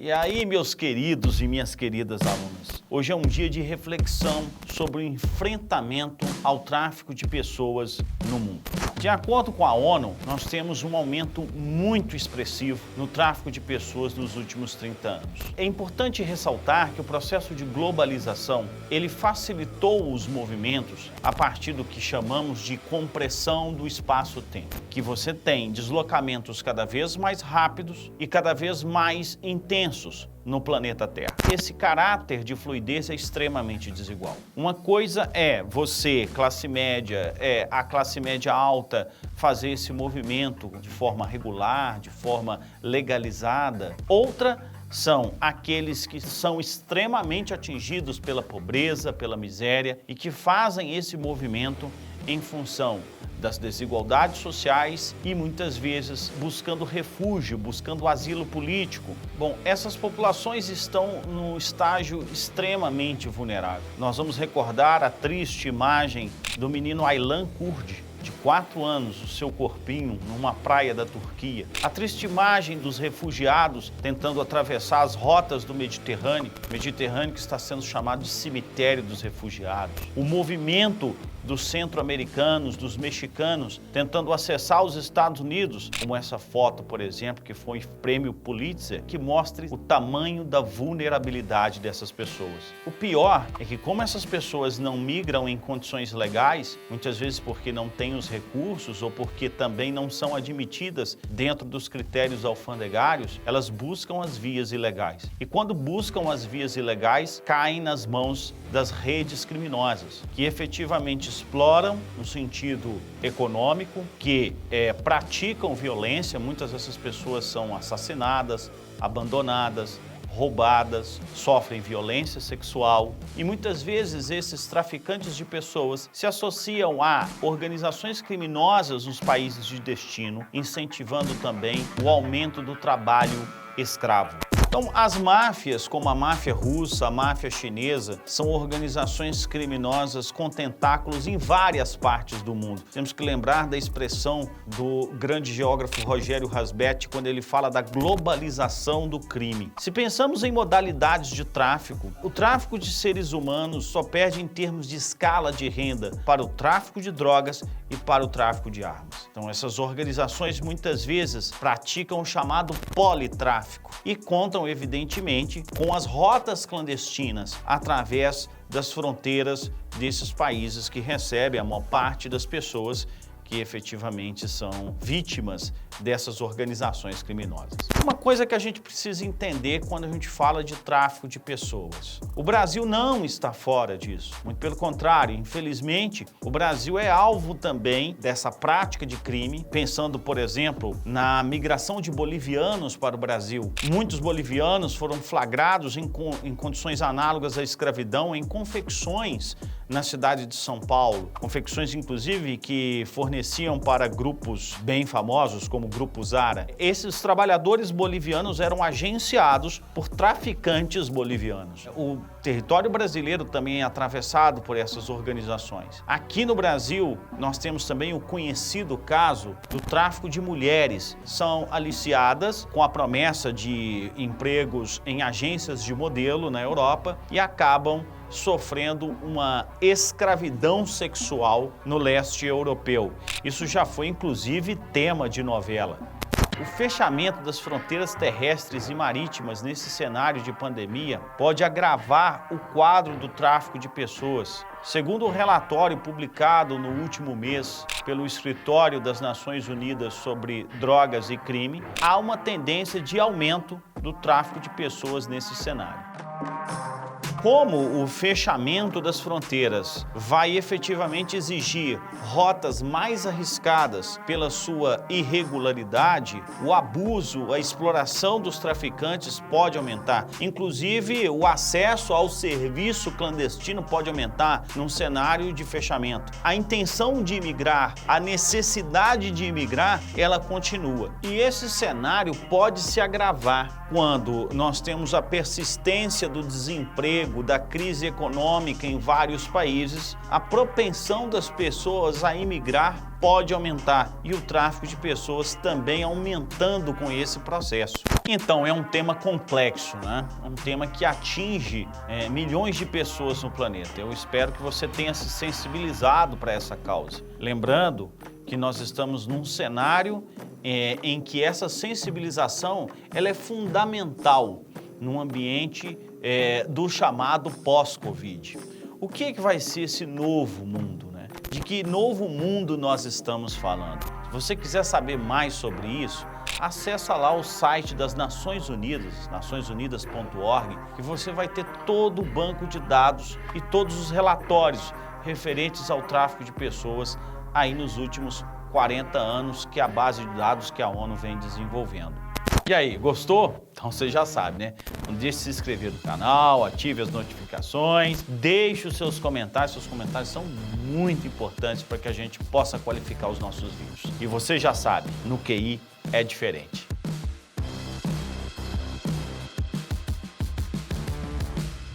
E aí, meus queridos e minhas queridas alunas, hoje é um dia de reflexão sobre o enfrentamento ao tráfico de pessoas no mundo. De acordo com a ONU, nós temos um aumento muito expressivo no tráfico de pessoas nos últimos 30 anos. É importante ressaltar que o processo de globalização, ele facilitou os movimentos a partir do que chamamos de compressão do espaço-tempo, que você tem deslocamentos cada vez mais rápidos e cada vez mais intensos no planeta Terra. Esse caráter de fluidez é extremamente desigual. Uma coisa é você, classe média, a classe média alta, fazer esse movimento de forma regular, de forma legalizada. Outra são aqueles que são extremamente atingidos pela pobreza, pela miséria e que fazem esse movimento em função das desigualdades sociais e muitas vezes buscando refúgio, buscando asilo político. Bom, essas populações estão num estágio extremamente vulnerável. Nós vamos recordar a triste imagem do menino Aylan Kurdi, de 4 anos, o seu corpinho numa praia da Turquia. A triste imagem dos refugiados tentando atravessar as rotas do Mediterrâneo que está sendo chamado de cemitério dos refugiados. O movimento dos centro-americanos, dos mexicanos, tentando acessar os Estados Unidos, como essa foto, por exemplo, que foi prêmio Pulitzer, que mostra o tamanho da vulnerabilidade dessas pessoas. O pior é que como essas pessoas não migram em condições legais, muitas vezes porque não têm os recursos ou porque também não são admitidas dentro dos critérios alfandegários, elas buscam as vias ilegais. E quando buscam as vias ilegais, caem nas mãos das redes criminosas, que efetivamente exploram no sentido econômico, que praticam violência. Muitas dessas pessoas são assassinadas, abandonadas, roubadas, sofrem violência sexual e muitas vezes esses traficantes de pessoas se associam a organizações criminosas nos países de destino, incentivando também o aumento do trabalho escravo. Então, as máfias, como a máfia russa, a máfia chinesa, são organizações criminosas com tentáculos em várias partes do mundo. Temos que lembrar da expressão do grande geógrafo Rogério Rasbetti, quando ele fala da globalização do crime. Se pensamos em modalidades de tráfico, o tráfico de seres humanos só perde em termos de escala de renda para o tráfico de drogas e para o tráfico de armas. Então, essas organizações muitas vezes praticam o chamado politráfico e contam evidentemente com as rotas clandestinas através das fronteiras desses países que recebem a maior parte das pessoas que efetivamente são vítimas dessas organizações criminosas. Uma coisa que a gente precisa entender quando a gente fala de tráfico de pessoas. O Brasil não está fora disso. Muito pelo contrário, infelizmente, o Brasil é alvo também dessa prática de crime, pensando, por exemplo, na migração de bolivianos para o Brasil. Muitos bolivianos foram flagrados em condições análogas à escravidão em confecções na cidade de São Paulo. Confecções, inclusive, que forneciam para grupos bem famosos, como o Grupo Zara. Esses trabalhadores bolivianos eram agenciados por traficantes bolivianos. O território brasileiro também é atravessado por essas organizações. Aqui no Brasil, nós temos também o conhecido caso do tráfico de mulheres. São aliciadas com a promessa de empregos em agências de modelo na Europa e acabam sofrendo uma escravidão sexual no leste europeu. Isso já foi, inclusive, tema de novela. O fechamento das fronteiras terrestres e marítimas nesse cenário de pandemia pode agravar o quadro do tráfico de pessoas. Segundo o relatório publicado no último mês pelo Escritório das Nações Unidas sobre Drogas e Crime, há uma tendência de aumento do tráfico de pessoas nesse cenário. Como o fechamento das fronteiras vai efetivamente exigir rotas mais arriscadas pela sua irregularidade, o abuso, a exploração dos traficantes pode aumentar. Inclusive, o acesso ao serviço clandestino pode aumentar num cenário de fechamento. A intenção de imigrar, a necessidade de imigrar, ela continua. E esse cenário pode se agravar quando nós temos a persistência do desemprego, da crise econômica em vários países. A propensão das pessoas a imigrar pode aumentar e o tráfico de pessoas também aumentando com esse processo. Então, é um tema complexo, né? Um tema que atinge milhões de pessoas no planeta. Eu espero que você tenha se sensibilizado para essa causa. Lembrando que nós estamos num cenário em que essa sensibilização ela é fundamental num ambiente do chamado pós-Covid. O que vai ser esse novo mundo, né? De que novo mundo nós estamos falando? Se você quiser saber mais sobre isso, acessa lá o site das Nações Unidas, naçõesunidas.org, que você vai ter todo o banco de dados e todos os relatórios referentes ao tráfico de pessoas aí nos últimos 40 anos, que é a base de dados que a ONU vem desenvolvendo. E aí, gostou? Então você já sabe, né? Não deixe de se inscrever no canal, ative as notificações, deixe os seus comentários. Seus comentários são muito importantes para que a gente possa qualificar os nossos vídeos. E você já sabe, no QI é diferente.